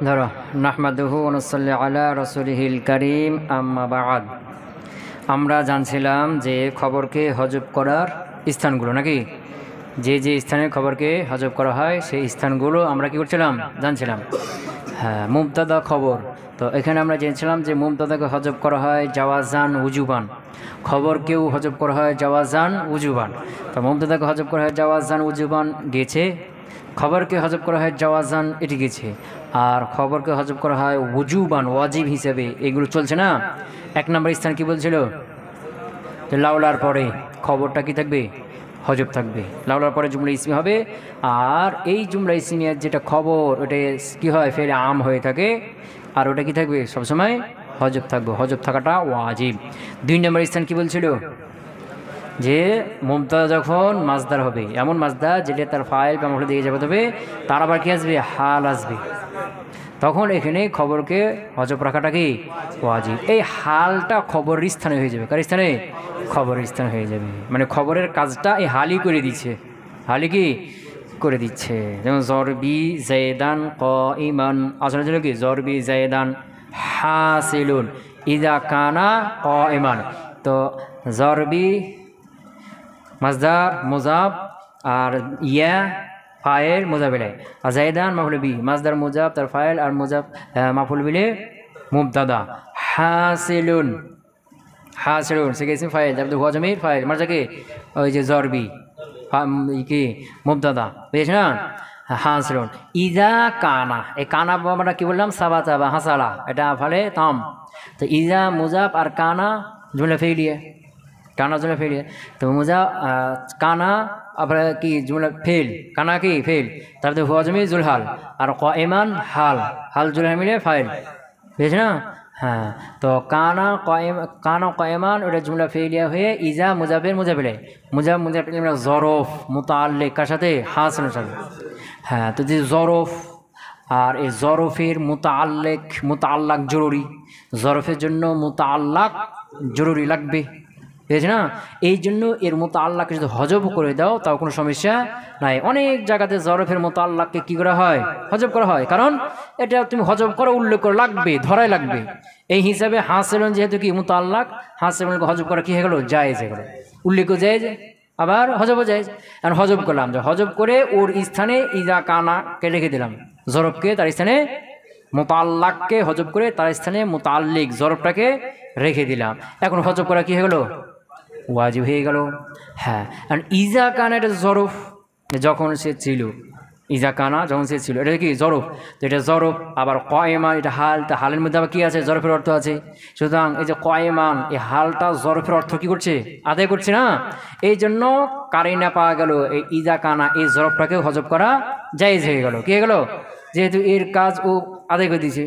ধরো নাহমাদুহু ওয়া নুসাল্লি আলা রাসূলিহিল কারীম আম্মা বা'দ। আমরা জানছিলাম যে খবরকে হজব করার স্থানগুলো, নাকি যে যে স্থানে খবরকে হজব করা হয় সেই স্থানগুলো আমরা কি করছিলাম, জানছিলাম। হ্যাঁ, মুবতাদা খবর। তো এখানে আমরা জেনেছিলাম যে মুবতাদাকে হজব করা হয় জাওয়াজান উজুবান, খবরকেও হজব করা হয় জাওয়াজান উজুবান। তো মুবতাদাকে হজব করা হয় জাওয়াজান উজুবান গেছে, খবরকে হজব করা হয় জাওয়াজান এটি গেছে, আর খবরকে হজব করা হয় উজুবান ওয়াজিব হিসেবে, এগুলো চলছে না। এক নম্বর স্থান কি বলছিল, যে লাউলার পরে খবরটা কি থাকবে, হজব থাকবে। লাউলার পরে জুমলা ইসমি হবে, আর এই জুমলা ইসমিয়ার যেটা খবর ওটা কি হয়, ফেলে আম হয়ে থাকে, আর ওটা কি থাকবে, সবসময় হজব থাকবে, হজব থাকাটা ওয়াজিব। দুই নম্বর স্থান কি বলছিল, যে মুবতাদা যখন মাজদার হবে, এমন মাজদার যেটা তার ফাইল বা মফুল দিয়ে যাবে, তবে তার আবার কি আসবে, হাল আসবে, তখন এখানে খবরকে হজব রাখাটা কি ওয়াজিব। এই হালটা খবরের স্থানে হয়ে যাবে, কার স্থানে, খবরের স্থানে হয়ে যাবে, মানে খবরের কাজটা এই হালই করে দিচ্ছে, হালি কি করে দিচ্ছে। যেমন জরবি জায়দান কাইমান, আসলে ছিল কি জরবি জায়দান হাসিলুন ইদা কানা কাইমান। তো জরবি মাজদার মুজাব আর ইয়া ফাইল মুজাব ইলাইহি, আর জায়দান মাফউল বিহি, মাজদার মুজাব তার ফাইল আর মুজাব মাফউল বিহি মুবতাদা। হাসিলুন, হাসিলুন সে গেছে ফাইল, তারপরে হুয়া জামির ফাইল মারজা কি ওই যে জরবি কি মুবতাদা, বুঝেছ না। হাসিলুন ইজা কানা, এই কানা আমরা কি বললাম, সাবাতা বা হাসালা, এটা ফলে তাম। তো ইজা মুজাব আর কানা জুমলা ফেলিয়ে, কানা জুমলা ফেলিয়ে, তো মুজা কানা আবার কি জুমলা ফেল, কানা কি ফেল, তারপরে হুয়া জামির জুলহাল, আর কাইমান হাল, হাল জুলহাল মিলে ফাইল, বুঝেছ না। হ্যাঁ, তো কানা কায়মান ওটা জুমলা ফেলিয়া হয়ে ইজা মুজাবের মুজাবিলে, মুজাব জরফ মুতাআল্লিক কার সাথে, হাসনের সাথে। হ্যাঁ, তো যে জরফ আর এই জরফের মুতাআল্লাক জরুরি, জরফের জন্য মুতাআল্লাক জরুরি লাগবে, বুঝেছ না। এই জন্য এর মুতাআল্লাককে যদি হজব করে দাও তাও কোনো সমস্যা নাই। অনেক জায়গাতে জরফের মুতাআল্লাককে কি করা হয়, হজব করা হয়, কারণ এটা তুমি হজব করো, উল্লেখ করা লাগবে, ধরাই লাগবে। এই হিসাবে হাসিলুন যেহেতু কি মুতাআল্লাক, হাসিলুনকে হজব করা কি হয়ে গেল, জায়েজ হয়ে গেল, উল্লেখও জায়েজ আবার হজবও জায়েজ। এখন হজব করলাম, যে হজব করে ওর স্থানে ইজা কানাকে রেখে দিলাম, জরফকে তার স্থানে, মুতাআল্লাককে হজব করে তার স্থানে মুতাআল্লিক জরফটাকে রেখে দিলাম। এখন হজব করা কি হয়ে গেল, ওয়াজিব হয়ে গেল। হ্যাঁ, আর ইজা কানা এটা জরফ, যখন সে ছিল, ইজা কানা যখন সে ছিল, এটা কি জরফ, তো এটা জরফ। আবার কায়মান এটা হাল, তা হালের মধ্যে আবার কী আছে, জরফের অর্থ আছে। সুতরাং এই যে কায়মান, এই হালটা জরফের অর্থ কি করছে, আদায় করছে না। এই জন্য কারিনা পাওয়া গেল, এই ইজা কানা এই জরফটাকেও হজব করা জায়েজ হয়ে গেল, কি হয়ে গেল, যেহেতু এর কাজ ও আদায় করে দিয়েছে,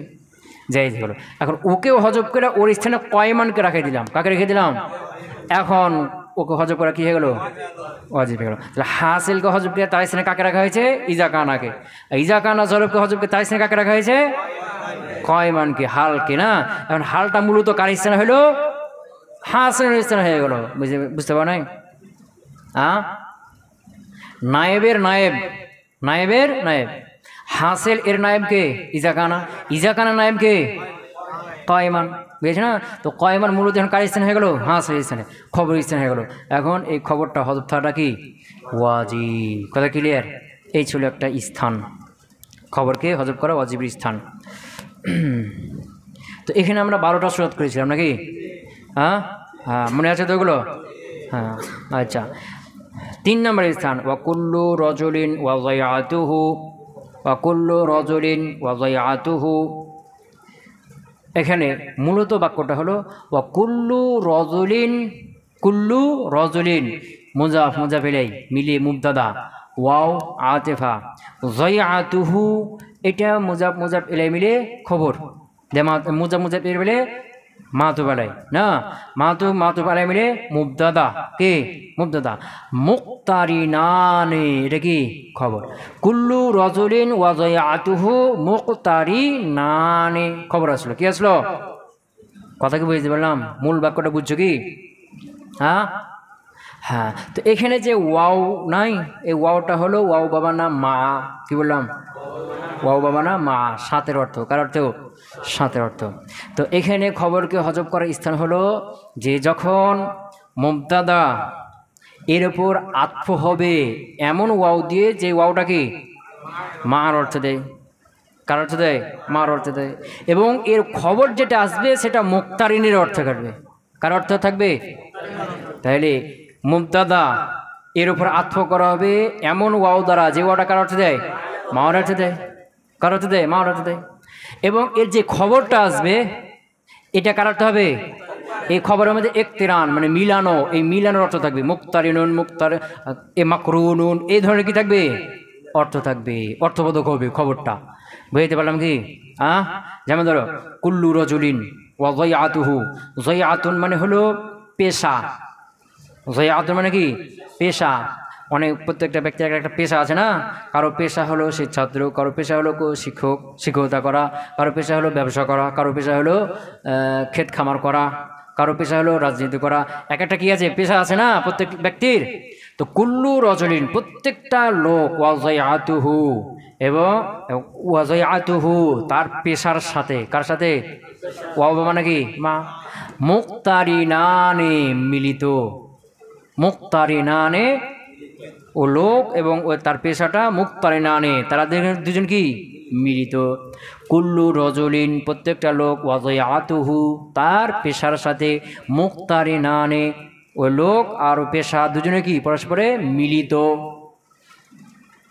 জায়েজ হয়ে গেল। এখন ওকেও হজব করে ওর স্থানে কায়মানকে রেখে দিলাম, কাকে রেখে দিলাম, এখন ওকে হজব করা কি হয়ে গেল, ওয়াজিব হয়ে গেল। তাহলে হাসিলকে হজব করে তার স্থানে কাকে রাখা হয়েছে, ইজা কানাকে। ইজা কানা জরবকে হজব করে তার স্থানে কাকে রাখা হয়েছে, কায়মানকে, হালকে না। এখন হালটা মূলত কার স্থানে হলো, হাসিলের স্থানে হয়ে গেল, বুঝতে পারো নাই। নায়েবের নায়েব, নায়েবের নায়েব, হাসিল এর নায়েবকে ইজা কানা, ইজা কানা নায়েবকে কায়মান, বুঝেছে না। তো কায়মান মূলত এখন কার স্থানে হয়ে গেল, হাসিলের স্থানে, খবর স্থানে হয়ে গেল। এখন এই খবরটা হজব থাকাটা কি ওয়াজিব, কথা ক্লিয়ার। এই ছিল একটা স্থান, খবরকে হজব করা ওয়াজিবের স্থান। তো এখানে আমরা 12টা সুরাত করেছিলাম নাকি, হ্যাঁ হ্যাঁ, মনে আছে তো ওগুলো, হ্যাঁ আচ্ছা। 3 নম্বর স্থান, ওয়াকুল্লু রজুলিন ওয়া যায়আতুহু, ওয়াকুল্লু রজুলিন ওয়া যায়আতুহু। এখানে মূলত বাক্যটা হলো ওয়াকুল্লু রজুলিন, কুল্লু রজুলিন মুজাফ মুজাফ ইলাইহি মিলিয়ে মুবতাদা, ওয়াও আতিফা, যায়আতুহু এটা মুজাফ মুজাফ ইলাইহি মিলে খবর, মুজাফ মুজাফ ইলাইহি মিলে মাতুব আলাইহি না, মাতুব আলাইহি মিলে মুবতাদা, কে মুবতাদা। মুক্তারিনানে এটা কি খবর, কুল্লু রজুলিন ওয়া যায়আতুহু মুক্তারিনানে খবর আসলো, কি আসলো, কথা কি বুঝতে পারলাম, মূল বাক্যটা বুঝছো কি, হ্যাঁ হ্যাঁ। তো এখানে যে ওয়াও নাই, এই ওয়াওটা হলো ওয়াও বাবার নাম মা, কি বললাম, ওয়াও বা মানা মা, সাথের অর্থ, কার অর্থ? সাথের অর্থ। তো এখানে খবরকে হজব করার স্থান হলো যে যখন মুবতাদা এর উপর আতফ হবে এমন ওয়াও দিয়ে, যে ওয়াওটা কি মার অর্থ দেয়। কার অর্থ দেয়? মার অর্থ দেয়। এবং এর খবর যেটা আসবে সেটা মুক্তারিনের অর্থ কাটবে। কার অর্থ থাকবে? তাহলে মুবতাদা এর উপর আতফ করা হবে এমন ওয়াও দ্বারা, যে ওয়াওটা কার অর্থ দেয়? মার অর্থ দেয়। কার অর্থ দেয়? মার অর্থ দেয়। এবং এর যে খবরটা আসবে এটা কার অর্থ হবে? এই খবরের মধ্যে একতিরান মানে মিলানো, এই মিলানোর অর্থ থাকবে। মুক্তারিনুন, মুক্তার এ মাকরুনুন, এই ধরনের কি থাকবে? অর্থ থাকবে, অর্থবোধক হবে খবরটা। বুঝতে পারলাম কি? যেমন ধরো কুল্লু রজুলিন ওয়া যায়আতুহু, যায়আতুন মানে হলো পেশা, যায়আতুন মানে কি পেশা। অনেক প্রত্যেকটা ব্যক্তির একটা পেশা আছে না? কারো পেশা হলো সে ছাত্র, কারো পেশা হলো শিক্ষক, শিক্ষকতা করা, কারো পেশা হলো ব্যবসা করা, কারো পেশা হলো ক্ষেত খামার করা, কারো পেশা হলো রাজনীতি করা। এক একটা কি আছে? পেশা আছে না প্রত্যেক ব্যক্তির। তো কুল্লু রজলিন প্রত্যেকটা লোক, ওয়া যায়আতুহু এবং ওয়া যায়আতুহু তার পেশার সাথে, কার সাথে? ওয়াও মানে কি মা। মুক্তারিনানে মিলিত, মুক্তারিনানে ও লোক এবং তার পেশাটা মুক্তারিনানে, তারা দুজন কি মিলিত। কুল্লু রজলিন প্রত্যেকটা লোক, ওয়া যায়আতুহু তার পেশার সাথে, মুক্তারিনানে ও লোক আর পেশা দুজনে কি পরস্পরে মিলিত।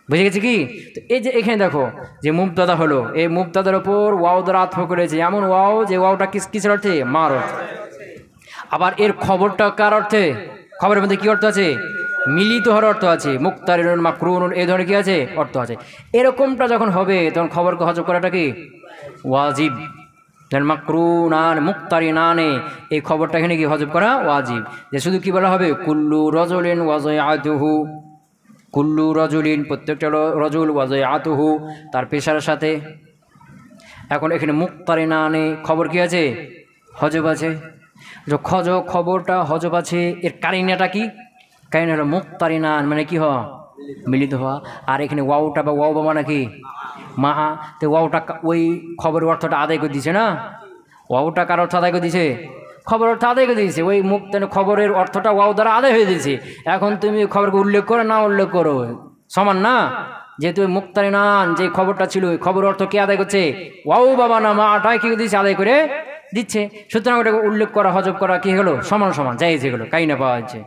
বুঝে গেছে কি? তো এই যে এখানে দেখো যে মুবতাদা হলো, এই মুবতাদার ওপর ওয়াও দ্বারা আতফ করেছে এমন ওয়াও, যে ওয়াওটা কিসের অর্থে? মার অর্থে। আবার এর খবরটা কার অর্থে? খবরের মধ্যে কি অর্থ আছে? মিলিত হওয়ার অর্থ আছে। মুক্তারিনুন, মাকরুনুন এই ধরনের কি আছে? অর্থ আছে। এরকমটা যখন হবে তখন খবরকে হজব করাটা কি ওয়াজিব। যেন মাকরুনান মুক্তারিনানে, এই খবরটা এখানে কি হজব করা ওয়াজিব। যে শুধু কি বলা হবে? কুল্লু রজুলিন ওয়া যায়আতুহু, কুল্লু রজুলিন প্রত্যেকটা রজুল, ওয়া যায়আতুহু তার পেশার সাথে। এখন এখানে মুক্তারিনানে খবর কি আছে? হজব আছে। খবরটা হজব আছে, এর কারিনাটা কি? কারিনা হলো মুক্তারিনান মানে কি হওয়া? মিলিত হওয়া। আর এখানে ওয়াওটা বা ওয়াও বা মানে কি মাহা। তো ওয়াওটা ওই খবরের অর্থটা আদায় করে দিছে না? ওয়াওটা কার অর্থ আদায় করে দিছে? খবর অর্থ আদায় করে দিয়েছে। ওই খবরের অর্থটা ওয়াও দ্বারা আদায় হয়ে দিয়েছে। এখন তুমি খবরকে উল্লেখ করো না উল্লেখ করো সমান না? যেহেতু ওই মুক্তারিনান যে খবরটা ছিল, ওই খবর অর্থ কে আদায় করছে? ওয়াও বাবা না মাটাই কি দিচ্ছে? আদায় করে দিচ্ছে। সুতরাং ওটাকে উল্লেখ করা হজব করা কি হলো? সমান সমান জায়েজ হলো, কাইনা পাওয়া যাচ্ছে।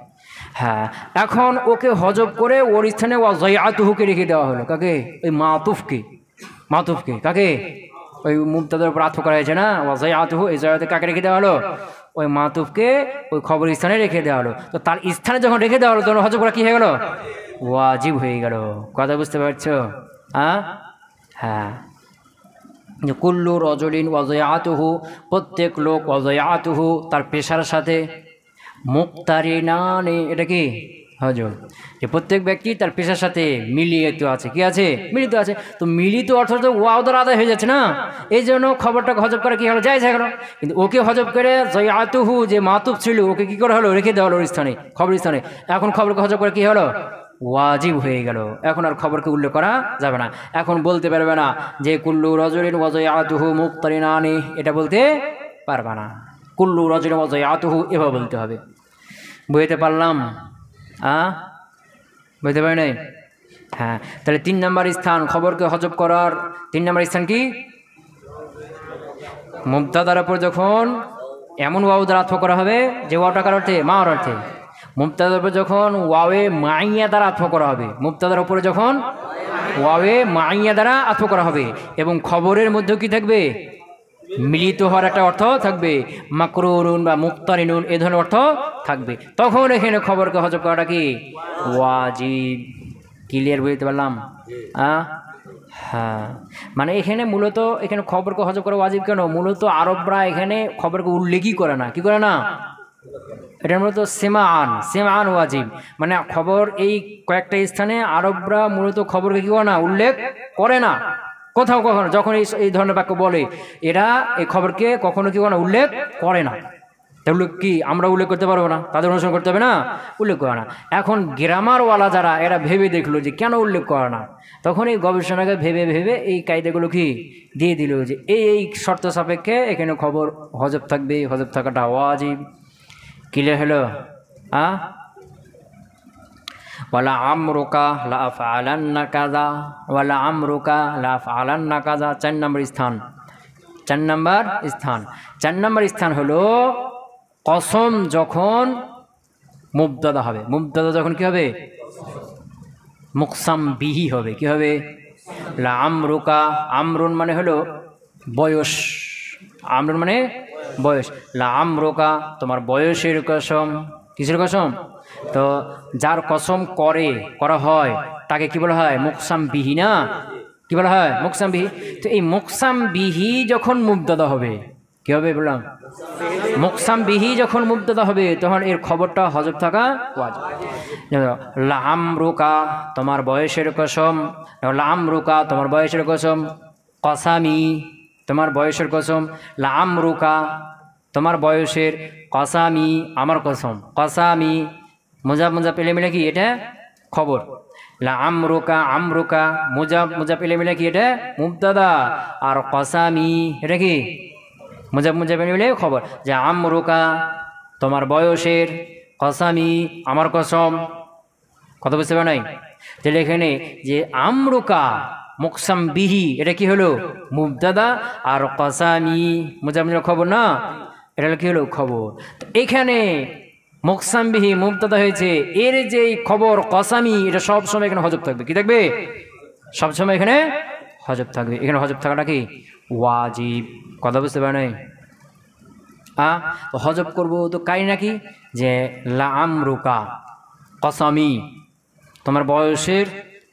হ্যাঁ, এখন ওকে হজব করে ওর স্থানে ওয়া যায়আতুহুকে রেখে দেওয়া হলো। কাকে? ওই মাতুফকে। মাতুফকে কাকে? ওই মুবতাদার উপর আতফ করা হয়েছে না, ওয়া যায়আতুহু, এই যায়আতে কাকে রেখে দেওয়া হলো? ওই মাতুফকে ওই খবর স্থানে রেখে দেওয়া হলো। তো তার স্থানে যখন রেখে দেওয়া হলো তখন হজব করা কি হয়ে গেল? ওয়াজিব হয়ে গেল। কথা বুঝতে পারছো? হ্যাঁ, কুল্লু রজলিন ওয়া যায়আতুহু প্রত্যেক লোক, ওয়া যায়আতুহু তার পেশার সাথে, মুক্তারিনানে এটা কি হজব, যে প্রত্যেক ব্যক্তি তার পেশার সাথে মিলিত আছে। কি আছে? মিলিত আছে। তো মিলিত অর্থ তো ওয়াও দ্বারা আদায় হয়ে যাচ্ছে না? এই জন্য খবরটাকে হজব করা কি হলো? জায়েজ হয়ে গেল। কিন্তু ওকে হজব করে যায়আতুহু যে মাতুফ ছিল ওকে কি করা হলো? রেখে দেওয়া হলো ওর স্থানে, খবর স্থানে। এখন খবরকে হজব করে কি হলো? ওয়াজিব হয়ে গেল। এখন আর খবরকে উল্লেখ করা যাবে না। এখন বলতে পারবে না যে কুল্লু রজুলিন ওয়া যায়আতুহু মুক্তারিনানি, এটা বলতে পারবে না। কুল্লু রজুলিন ওয়া যায়আতুহু এভাবে বলতে হবে। বুঝতে পারলাম? বুঝতে পারি নাই? হ্যাঁ, তাহলে 3 নম্বর স্থান খবরকে হজব করার 3 নম্বর স্থান কি? মুবতাদার উপর যখন এমন ওয়াও দ্বারা আতফ করা হবে যে ওয়াওটা কার অর্থে? মার অর্থে। মুবতাদার উপর যখন ওয়াওয়ে মাইয়া দ্বারা আতফ করা হবে, মুবতাদার উপরে যখন ওয়াওয়ে মাইয়া দ্বারা আতফ করা হবে এবং খবরের মধ্যে কি থাকবে? মিলিত হওয়ার একটা অর্থ থাকবে, মাকরুনুন বা মুক্তারিনুন এ ধরনের অর্থ থাকবে। তখন এখানে খবরকে হজব করাটা কি ওয়াজিব। ক্লিয়ার? বুঝতে পারলাম? হ্যাঁ, মানে এখানে মূলত এখানে খবরকে হজব করা ওয়াজিব কেন? মূলত আরবরা এখানে খবরকে উল্লেখই করে না। কি করে না? এটা মূলত সেমাআন ওয়াজিব। মানে খবর এই কয়েকটা স্থানে আরবরা মূলত খবরকে কি করে না? উল্লেখ করে না। কোথাও কখনো যখন এই ধরনের বাক্য বলে এরা এই খবরকে কখনো কি করে না? উল্লেখ করে না। তাহলে কি আমরা উল্লেখ করতে পারবো না? তাদের অনুসরণ করতে হবে না? উল্লেখ করে না। এখন গ্রামারওয়ালা যারা এরা ভেবে দেখলো যে কেন উল্লেখ করে না, তখন এই গবেষণাকে ভেবে ভেবে এই কায়দাগুলো কি দিয়ে দিল যে এই শর্ত সাপেক্ষে এখানে খবর হজব থাকবে, হজব থাকাটা ওয়াজিব। ক্লিয়ার হলো? ওয়ালা আমরুকা লা আফআলান্না কাযা, ওয়ালা আমরুকা লা আফআলান্না কাযা। 4 নম্বর স্থান, 4 নম্বর স্থান, 4 নম্বর স্থান হলো কসম যখন মুবতাদা হবে। মুবতাদা যখন কি হবে? মুকসাম বিহি হবে। কি হবে? লা আমরুকা, আমরুন মানে হলো বয়স, আমরুন মানে বয়স। লা আমরুকা তোমার বয়সের কসম। কিসের কসম? তো যার কসম করা হয় তাকে কি বলা হয়? মুকসাম বিহি না? কি বলা হয়? মুকসাম বিহি। তো এই মুকসাম বিহি যখন মুবতাদা হবে, কি হবে বললাম? মুকসাম বিহি যখন মুবতাদা হবে তখন এর খবরটা হজব থাকা ওয়াজিব। লা আমরুকা তোমার বয়সের কসম, লা আমরুকা তোমার বয়সের কসম, কসামি তোমার বয়সের কসম, লা আমরুকা তোমার বয়সের, কসামি আমার কসম, কসামি মোজা পেলে মিলে কি এটা খবর। লা আমরুকা, আমরুকা মোজা পেলে মিলে কি এটা মুবতাদা, আর কসামি এটা কি মোজা পেলে মিলে খবর। যে আমরুকা তোমার বয়সের, কসামি আমার কসম। কথা বুঝতে পারে নাই? তাহলে এখানে যে আমরুকা মুকসাম বিহি এটা কি হলো? মুবতাদা, আর কসামি মোজা খবর না, এটা কি হলো? খবর। এখানে মুকসাম বিহি মুবতাদা হয়েছে, এর যে খবর কসামি এটা সব সময় এখানে হজব থাকবে। কি থাকবে? সব সময় এখানে হজব থাকবে। এখানে হজব থাকাটা কি ওয়াজিব। কথা বুঝতে পারে নাই? হজব করবো তো কাই নাকি যে লা আমরুকা কসামি তোমার বয়সের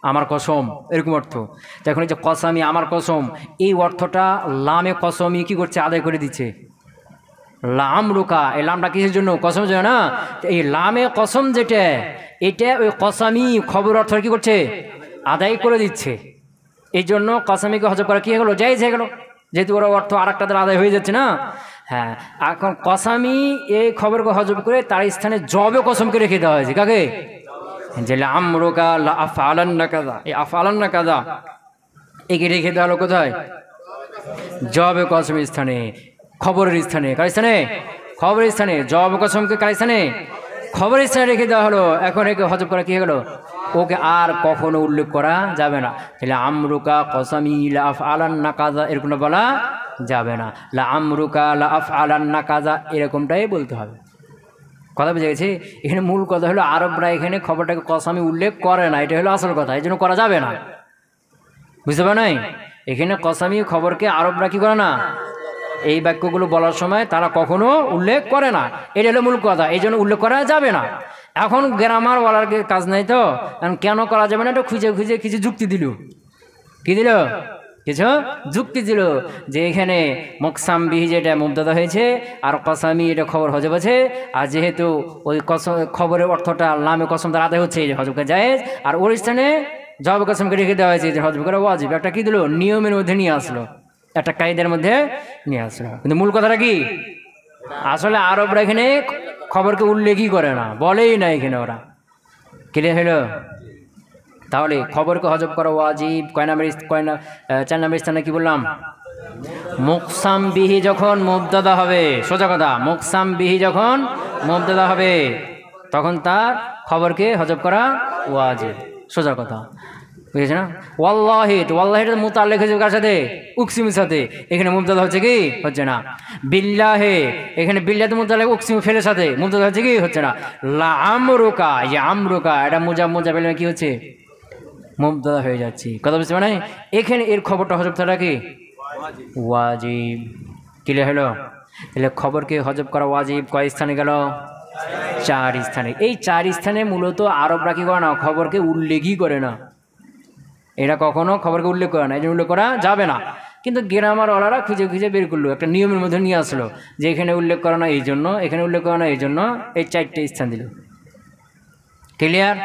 আমার কসম, এরকম অর্থ। তো এখন এই যে কসামি আমার কসম, এই অর্থটা লামে কসমি কি করছে? আদায় করে দিচ্ছে। লাম রুকা, এই লামটা কিসের জন্য? কসম জন্য না? এই লামে কসম যেটা, এটা ওই কসামি খবর অর্থ কি করছে? আদায় করে দিচ্ছে। এই জন্য কসামিকে হজব করা কি হয়ে গেল? জায়েজ হয়ে গেল, যেহেতু ওরা অর্থ আর একটা আদায় হয়ে যাচ্ছে না। হ্যাঁ, এখন কসামি এই খবরকে হজব করে তার স্থানে জবে কসমকে রেখে দেওয়া হয়েছে। কাকে? যে আমরুকা লা আফআলান্না কাযা, এই আফআলান্না কাযা একে রেখে দেওয়া হলো কোথায়? জবে কসমের স্থানে, খবরের স্থানে। কার স্থানে? খবরের স্থানে। জব কসমকে কার স্থানে? খবরের স্থানে রেখে দেওয়া হলো। এখন একে হজব করা কি হয়ে গেল? ওকে আর কখনো উল্লেখ করা যাবে না। তাহলে আমরুকা কসামি লা আফআলান্না কাযা এরকম বলা যাবে না। লা আমরুকা লা আফআলান্না কাযা এরকমটাই বলতে হবে। কথা বুঝে গেছি? এখানে মূল কথা হলো আরবরা এখানে খবরটাকে কসামি উল্লেখ করে না, এটা হলো আসল কথা, এই জন্য করা যাবে না। বুঝতে পার নাই? এখানে কসামি খবরকে আরবরা কি করে না, এই বাক্যগুলো বলার সময় তারা কখনো উল্লেখ করে না, এটা হলো মূল কথা, এই জন্য উল্লেখ করা যাবে না। এখন গ্রামার বলার কাজ নাই তো, কেন করা যাবে না এটা খুঁজে খুঁজে কিছু যুক্তি দিল। কি দিল? কিছু যুক্তি দিল যে এখানে মুকসাম বিহি যেটা মুবতাদা হয়েছে আর কসামি এটা খবর হজব আছে, আর যেহেতু ওই খবরের অর্থটা লামে কসম তার আদায় হচ্ছে, এই যে হজবকে জায়েজ, আর ওর স্থানে জবাব কসমকে রেখে দেওয়া হয়েছে, যে হজব করা ওয়াজিব। একটা কি দিল? নিয়মের মধ্যে নিয়ে আসলো, একটা কায়দার মধ্যে নিয়ে আসলো। কিন্তু মূল কথাটা কি? আসলে আরবরা এখানে খবরকে উল্লেখই করে না, বলেই না এখানে ওরা। ক্লিয়ার হলো? তাহলে খবরকে হজব করা ওয়াজিব। কয় নাম্বার? 4 নম্বর স্থানে কি বললাম? মুকসাম বিহি যখন মুবতাদা হবে, সোজা কথা, মুকসাম বিহি যখন মুবতাদা হবে তখন তার খবরকে হজব করা ওয়াজিব, সোজা কথা, বুঝেছে না? ওয়াল্লাহি, তো ওয়াল্লাহিটা মুতাল্লিক হয়েছে কার সাথে? উকসিমের সাথে। এখানে মুবতাদা হচ্ছে কি? হচ্ছে না। বিল্লাহে, এখানে বিল্লাতে মুতাল্লিক উকসিম ফেলের সাথে, মুবতাদা হচ্ছে কি? হচ্ছে না। লা আমরুকা, এই আমরুকা এটা মোজা পেলে কি হচ্ছে? মুবতাদা হয়ে যাচ্ছে। কথা বুঝতে পারে? এখানে এর খবরটা হজব থাকা কি ওয়াজিব। ক্লিয়ার হলো? তাহলে খবরকে হজব করা ওয়াজিব কয় স্থানে গেল? 4 স্থানে। এই 4 স্থানে মূলত আরবরা কি করে না, খবরকে উল্লেখই করে না। এরা কখনো খবরকে উল্লেখ করে না, এই জন্য উল্লেখ করা যাবে না। কিন্তু গ্রামার ওয়ালারা খুঁজে খুঁজে বের করলো, একটা নিয়মের মধ্যে নিয়ে আসলো যে এখানে উল্লেখ করে না এই জন্য, এখানে উল্লেখ করে না এই জন্য, এই 4টে স্থান দিল। ক্লিয়ার?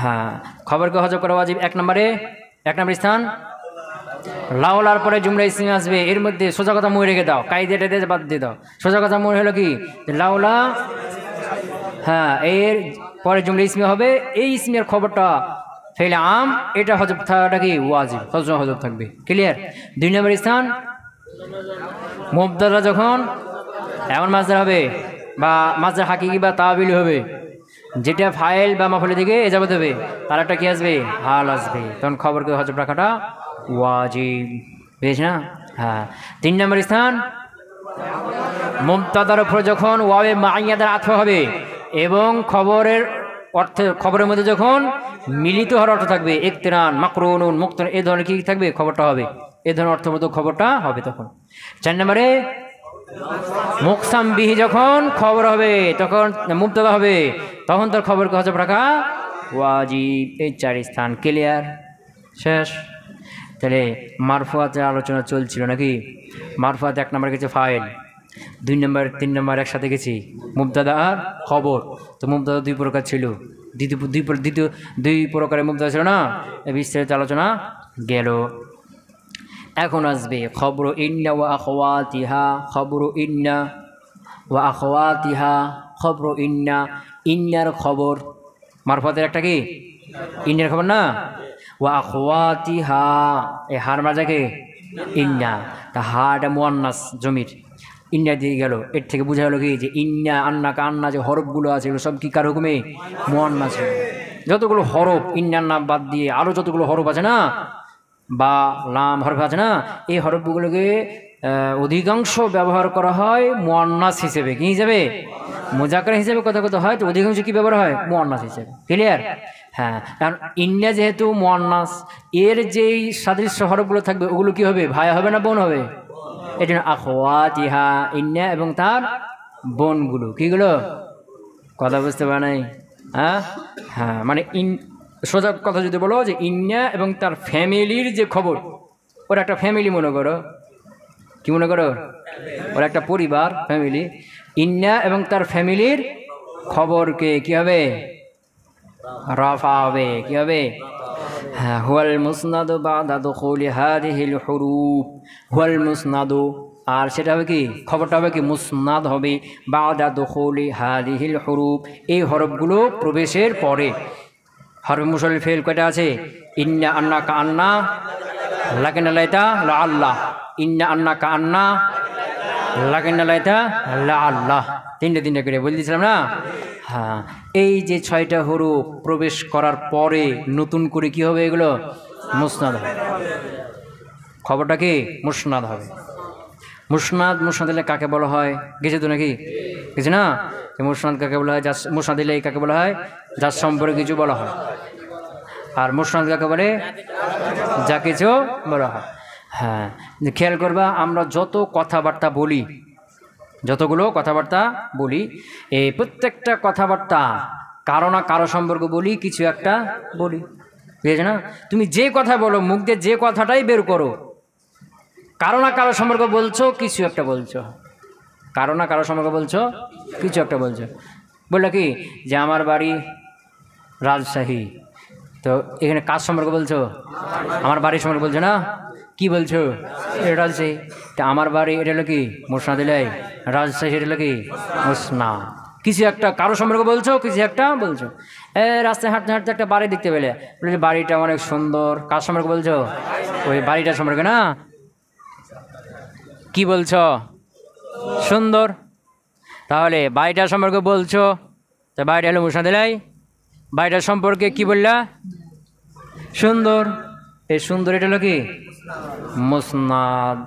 হ্যাঁ, খবরকে হজব করা ওয়াজিব 1 নম্বর স্থান লাউলার পরে জুমলা ইসমি আসবে, এর মধ্যে সোজা কথা মনে রেখে দাও, কায়দাটা দিয়ে বাদ দিয়ে দাও। সোজা কথা মনে হলো কি লাউলা, হ্যাঁ এর পরে জুমলা ইসমি হবে, এই ইসমের খবরটা ফেলে আম, এটা হজব থাকাটা কি ওয়াজিব, হজব থাকবে। ক্লিয়ার? 2 নম্বর স্থান মুবতাদা যখন এমন মাজদার হবে বা মাজদার হাকিকি বা তাবিল হবে, যেটা ফাইল বা মাফুলের দিকে এজাবত হবে, তার একটা কি আসবে হাল আসবে, তখন খবরকে হজব রাখাটা ওয়াজিব। বুঝেছ না? হ্যাঁ। 3 নম্বর স্থান মুবতাদার উপর যখন ওয়াবে মাইয়াদার আতফা হবে এবং খবরের অর্থে খবরের মধ্যে যখন মিলিত হওয়ার অর্থ থাকবে, ইকতিরান মাকরুনুন মুক্তন, এই ধরনের কি থাকবে খবরটা হবে, এই ধরনের অর্থবোধক খবরটা হবে তখন। 4 নম্বরে মুকসাম বিহি যখন খবর হবে, তখন মুবতাদা হবে, তখন তার খবরকে হজব রাখা ওয়াজিব। এই 4 স্থান। ক্লিয়ার? শেষ? তাহলে মারফুয়াতের আলোচনা চলছিল নাকি? মারফুয়াতে 1 নম্বর গেছে ফাইল, 2 নম্বর 3 নম্বর একসাথে গেছি মুবতাদা আর খবর। তো মুবতাদা 2 প্রকার ছিল, দ্বিতীয় 2 প্রকারের মুবতাদা ছিল না, বিস্তারিত আলোচনা গেল। এখন আসবে খবর ইন্না ওয়া আখওয়াতিহা, খবর ইন্না ওয়া আখওয়াতিহা, খবর ইন্না, ইন্নার খবর মারফুয়াতের একটা কি ইন্নার খবর না, ওয়া আখওয়াতিহা এ হার মাজাকে ইন্না, তা হাটা মুয়ান্নাস জমির, ইন্না দিয়ে গেল। এর থেকে বোঝা গেল কি যে ইন্না আন্না কান্না যে হরফগুলো আছে এগুলো সব কি কার হুকুমে? মুয়ান্নাস। যতগুলো হরফ ইন্নার নাম বাদ দিয়ে আরও যতগুলো হরফ আছে না, বা লাম হরফ আছে না, এই হরফগুলোকে অধিকাংশ ব্যবহার করা হয় মুয়ান্নাস হিসেবে। কি হিসেবে? মুজাক্কার হিসেবে কথা কথা হয়, তো অধিকাংশ কি ব্যবহার হয়? মুয়ান্নাস হিসেবে। ক্লিয়ার? হ্যাঁ। কারণ ইন্না যেহেতু মুয়ান্নাস, এর যেই সাদৃশ্য হরফগুলো থাকবে ওগুলো কি হবে? ভাই হবে না বোন হবে? এই জন্য আখওয়াতিহা ইন্না এবং তার বোনগুলো কিগুলো, কথা বুঝতে পারে নাই? হ্যাঁ মানে সোজা কথা যদি বলো যে ইন্না এবং তার ফ্যামিলির যে খবর, ওরা একটা ফ্যামিলি মনে করো, কি মনে করো? ওরা একটা পরিবার, ফ্যামিলি। ইন্না এবং তার ফ্যামিলির খবরকে কি হবে? রাফা হবে। কি হবে? হ্যাঁ, হুয়াল মুসনাদু বাদা দুখুলি হাদিহিল হুরুফ, হুয়াল মুসনাদু, আর সেটা হবে কি খবরটা হবে কি মুসনাদ হবে বাদা দুখুলি হাদিহিল হুরুফ, এই হরফগুলো প্রবেশের পরে। হরফ মুসল ফেল কয়টা আছে? ইন্না আন্না কা আন্না, লাকিন্না লাইতা লা আল্লাহ, ইন্না আন্না কা আন্না, লাকিন্না লাইতা লা আল্লাহ, 3টে করে বলে দিয়েছিলাম না? হ্যাঁ, এই যে 6টা হরফ প্রবেশ করার পরে নতুন করে কি হবে? এগুলো মুসনাদ হবে, খবরটা কি মুসনাদ হবে। মুসনাদ দিলে কাকে বলা হয়? গেছে তো নাকি? গেছে না? মুসনাদ কাকে বলা হয়? মুসনাদ দিলে কাকে বলা হয়? যার সম্পর্কে কিছু বলা হয়। আর মুসনাদ কাকে বলে? যা কিছু বলা হয়। হ্যাঁ, খেয়াল করবা, আমরা যত কথাবার্তা বলি, যতগুলো কথাবার্তা বলি, এই প্রত্যেকটা কথাবার্তা কারো না কারো সম্পর্কে বলি, কিছু একটা বলি। বুঝেছো না? তুমি যে কথা বলো, মুখ দিয়ে যে কথাটাই বের করো, কারো না কারো সম্পর্কে বলছো, কিছু একটা বলছো। কারো না কারো সম্পর্কে বলছো, কিছু একটা বলছো। বললো কি যে আমার বাড়ি রাজশাহী, তো এখানে কাজ সম্পর্কে বলছো? আমার বাড়ির সম্পর্কে বলছো না? কি বলছো? রাজশাহী। তা আমার বাড়ি এটা হলো কি মুসনাদ দিলাই, রাজশাহী এটা হলো কি মুসনাদ। কিছু একটা কারো সম্পর্কে বলছো, কিছু একটা বলছো। রাস্তায় হাঁটতে হাঁটতে একটা বাড়ি দেখতে পেলে, বলে বাড়িটা অনেক সুন্দর, কার সম্পর্কে বলছো? ওই বাড়িটার সম্পর্কে না? কি বলছো? সুন্দর। তাহলে বাড়িটার সম্পর্কে বলছো, তা বাড়িটা হলো মুসনাদ দিলাই, বাড়িটার সম্পর্কে কি বললা? সুন্দর। এই সুন্দর এটা হলো কি মুসনাদ।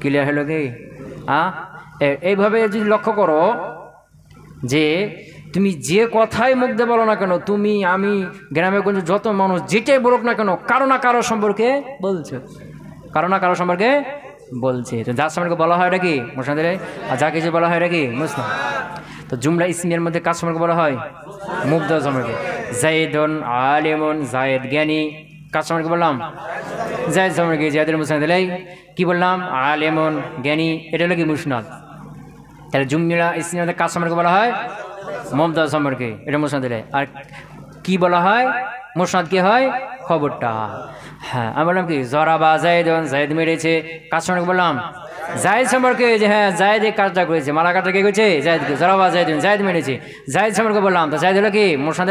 ক্লিয়ার হলো কি? এইভাবে যদি লক্ষ্য করো যে তুমি যে কথাই মুখ দিয়ে বলো না কেন, তুমি আমি গ্রামে গঞ্জে যত মানুষ যেটাই বলুক না কেন, কারো না কারো সম্পর্কে বলছে, কারো না কারো সম্পর্কে বলছে। তো যার সম্পর্কে বলা হয় এটা কি মুসনাদ দিলাই, আর যা কিছু বলা হয় এটা কি মুসনাদ। তো জুমলা ইসমিয়ার মধ্যে কার সম্পর্কে বলা হয়? মুবতাদা সম্পর্কে। জাইদুন আলিমুন, জায়েদ জ্ঞানী, কার সম্পর্কে বললাম? জায়েদ সম্পর্কে। জায়েদের মুসনাদ দিলাই কি বললাম? আলিমুন জ্ঞানী, এটা হলো কি মুসনাদ। তাহলে জুমলা ইসমিয়ার মধ্যে কার সম্পর্কে বলা হয়? মুবতাদা সম্পর্কে, এটা মুসনাদ দিলাই। আর কি বলা হয়? মুসনাদ কি হয় খবরটা। হ্যাঁ আমি বললাম কি জরাবা জায়েদুন, জায়েদ মেরেছে, কার সম্পর্কে বললাম জায়েদ সম্পর্কে, যে হ্যাঁ জায়েদ এই কাজটা করেছে, মারা কাজটা কে করেছে জায়েদকে, জরাবা জায়েদুন, জায়েদ মেরেছে, জায়েদ সম্পর্কে বললাম। তো জায়েদ হলো কি মুসনাদ,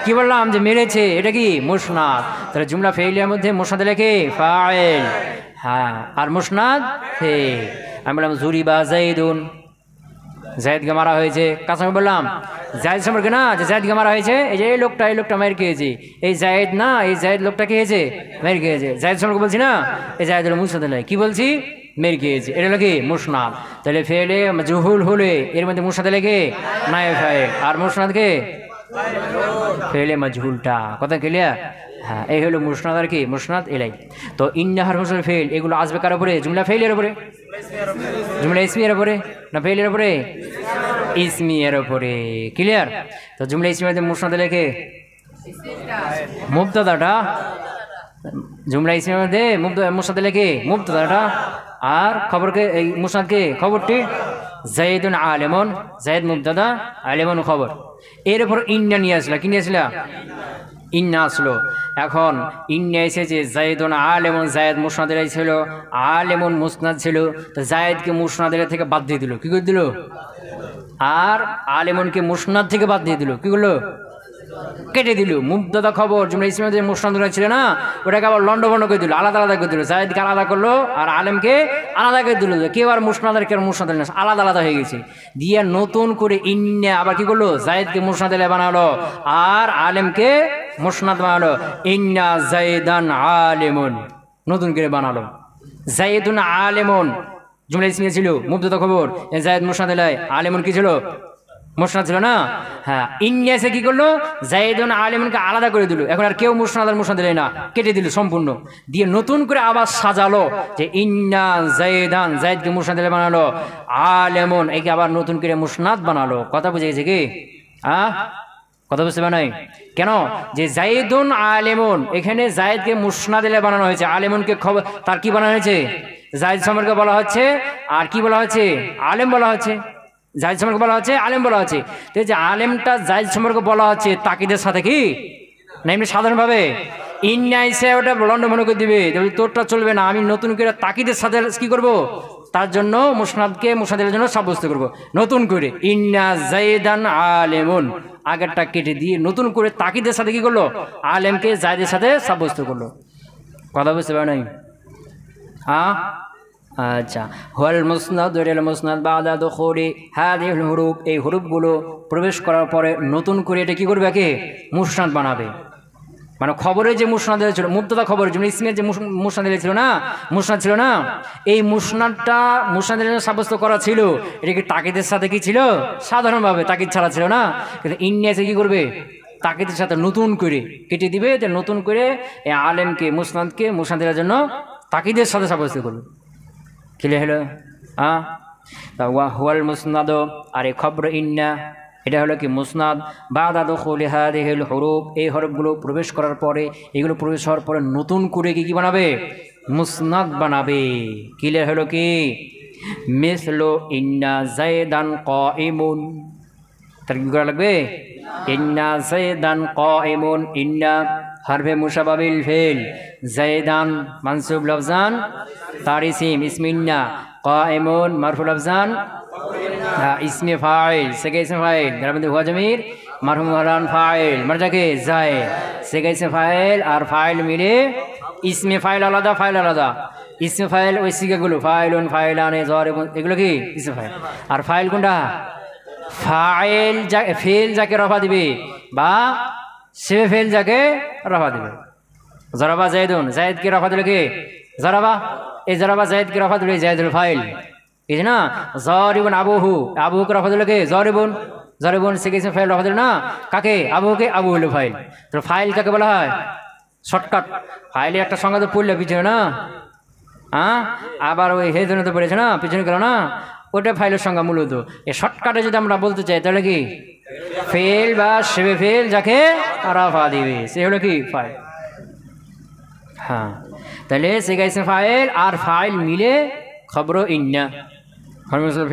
কি বললাম যে মেরেছে, এটা কি মুসনাদ। তাহলে জুমলা ফেইলিয়ার মধ্যে মুসনাদ কি ফাইল, হ্যাঁ আর মুসনাদ ফেইল। আমি বললাম জুরিবা জায়েদুন, জায়েদকে মারা হয়েছে, কার সঙ্গে বললাম জায়েদ সম্পর্কে না, যে জায়েদকে মারা হয়েছে, এই যে এই লোকটা মার খেয়েছে, এই জায়েদ না, এই জায়েদ লোকটা খেয়েছে মের খেয়েছে, জায়েদ সম্পর্কে বলছি না, এই জায়েদ হলো মুসনাদ, কি বলছি মের খেয়েছে, এটা হলো কি মুসনাদ। তাহলে ফেলে জুহুল হলে এর মধ্যে মুসনাদ লেগে নায়েব ফাইল, আর মুসনাদকে ফেলে মাজহুলটা, কথা ক্লিয়ার। হ্যাঁ এই হলো মুসনাদ আর কি মুসনাদ এলাই। তো ইন্না হারফুল ফেল এগুলো আসবে কার উপরে, জুমলা ফেইলের উপরে, জুমলা ইসমিয়ের উপরে না ফেইলের উপরে, ইসমিয়ের উপরে, ক্লিয়ার। তো জুমলা ইসমিয়ের মুসনাদ লেখে মুবতাদাটা, জুমলা ইসমিয়ের মধ্যে মুসনাদ লেখে মুবতাদাটা, আর খবরকে এই মুসনাদকে খবরটি জায়েদুন আলেমন, জায়েদ মুবতাদা আলেমন খবর, এর উপর ইন্না নিয়ে আসলা, কি নিয়ে আসলা ইন্না আসলো। এখন ইন্না এসেছে জায়েদুন আলেমন, জায়েদ মুসনাদের ছিল, আলেমন মুসনাদ ছিল, তো জায়েদকে মুসনাদের থেকে বাদ দিয়ে দিল, কি করে দিল, আর আলেমনকে মুসনাদ থেকে বাদ দিয়ে দিল, কি করলো কেটে দিল। মুবতাদা খবর জুমলা ইসমিয়ে মুসনাদ ছিল না, ওটাকে আবার লন্ডভন্ড করে দিল, আলাদা আলাদা করে দিল, জায়েদকে আলাদা করলো আর আলেমকে আলাদা করে দিল, কেউ আর মুসনাদ আর কেউ মুসনাদ না, আলাদা আলাদা হয়ে গেছে। দিয়ে নতুন করে ইন্না আবার কি করলো, জায়েদকে মুসনাদ বানালো আর আলেমকে মুসনাদ বানালো, ইন্না জায়েদান আলেমুন নতুন করে বানালো, জায়েদুন আলেমুন জুমলা ইসমিয়ে ছিল মুবতাদা খবর, জায়েদ মুসনাদ আলেমুন কি ছিল মুসনাদ ছিল না। হ্যাঁ ইন্না এসে কি করলো, জায়েদুন আলেমকে আলাদা করে দিল, এখন আর কেউ মুসনাদ আর মুসনাদ না, কেটে দিল সম্পূর্ণ, দিয়ে নতুন করে আবার সাজালো, যে ইন্না জায়েদান, জায়েদকে মুসনাদ বানালো, আলেমুন একে আবার নতুন করে মুসনাদ বানালো। কথা বুঝে গেছে কি কথা বুঝতে পারে নাই কেন, যে জায়েদুন আলেমুন এখানে জায়েদকে মুসনাদ বানানো হয়েছে, আলেমুনকে খবর তার কি বানানো হয়েছে, জায়েদ সম্পর্কে বলা হচ্ছে, আর কি বলা হচ্ছে আলেম বলা হচ্ছে, জায়েদ সম্পর্কে বলা হচ্ছে আলেম বলা হচ্ছে। তো যে আলেমটা জায়েদ সম্পর্কে বলা হচ্ছে তাকিদের সাথে কি না, এমনি সাধারণভাবে ইন্না এসে ওটা লন্ড মনে করে দিবে, তোরটা চলবে না, আমি নতুন করে তাকিদের সাথে কি করব, তার জন্য মুসনাদকে মুসনাদের জন্য সাব্যস্ত করব নতুন করে, ইন্না জায়েদান আলেমুন আগেরটা কেটে দিয়ে নতুন করে তাকিদের সাথে কি করলো, আলেমকে জায়েদের সাথে সাব্যস্ত করলো। কথা বুঝতে পারে নাই আচ্ছা। হুয়াল মুসনাদ ওয়াল মুসনাদ বাদা দুখুলি হাযিহিল হুরুফ, এই হুরুফগুলো প্রবেশ করার পরে নতুন করে এটা কি করবে, কে মুসনাদ বানাবে। মানে খবরে যে মুসনাদ ছিল মুবতাদা খবরের জন্য ইসমের যে মুসনাদ ছিল না, মুসনাদ ছিল না, এই মুসনাদটা মুসনাদের জন্য সাব্যস্ত করা ছিল, এটা কি তাকিদের সাথে কি ছিল, সাধারণভাবে তাকিদ ছাড়া ছিল না, কিন্তু ইন্ডিয়াতে কি করবে তাকিদের সাথে নতুন করে কেটে দিবে, যে নতুন করে এই আলেমকে মুসনাদকে মুসনাদের জন্য তাকিদের সাথে সাব্যস্ত করবে। ক্লিয়ার হলো হুয়াল মুসনাদ, আর এই খবর ইন্না এটা হলো কি মুসনাদ, বাদা দুখুলি হাযিহিল হুরুফ এই হরফগুলো প্রবেশ করার পরে, এগুলো প্রবেশ হওয়ার পরে নতুন করে কি বানাবে, মুসনাদ বানাবে। ক্লিয়ার হলো কি মিসলু ইন্না জায়দান কাইমুন, তার কি করা লাগবে, ইন্না জায়দান কাইমুন, ইন্না হরফে মুশাবাবিল ফেল, জায়দান মানসুব লফজান তার ইসিম ইসমিন্না, কাইমুন মারফুল লফজান ইসমে ফাইল, সেকে ইসমে ফাইল যার মধ্যে হুয়া জমির মারহুম হারান ফাইল মারজাকে যায়, সেকে ইসমে ফাইল আর ফাইল মিলে ইসমে ফাইল আলাদা, ফাইল আলাদা, ইসমে ফাইল ওই সিগাগুলো ফাইলুন ফাইলানে জ্বর এগুলো কি ইসমে ফাইল, আর ফাইল কোনটা ফাইল ফেল যাকে রফা দিবে বা সে ফেল যাকে রফা দিবে। জরাবা জায়েদুন, জায়েদকে রফা দিল কে জরাবা, এই জরাবা জায়েদকে রফা দিল জায়েদুল ফাইল, এই না জরিবুন আবুহু, আবুকে রফা দিল কে জরিবুন, জরিবুন সে কিছু ফাইল রফা দিল না কাকে, আবুকে, আবু হলো ফাইল। তো ফাইল কাকে বলা হয়, শর্টকাট ফাইলে একটা সংজ্ঞা তো পড়লে পিছনে না, আবার ওই হেজনে তো পড়েছে না পিছনে গেল না, ওটা ফাইলের সংজ্ঞা মূলত। এই শর্টকাটে যদি আমরা বলতে চাই তাহলে কি ফেল বা সেবে ফেল যাকে রফা দিবে সে হলো কি ফাইল। হ্যাঁ তাহলে সে গাইছে ফাইল আর ফাইল মিলে খবর ইন্না,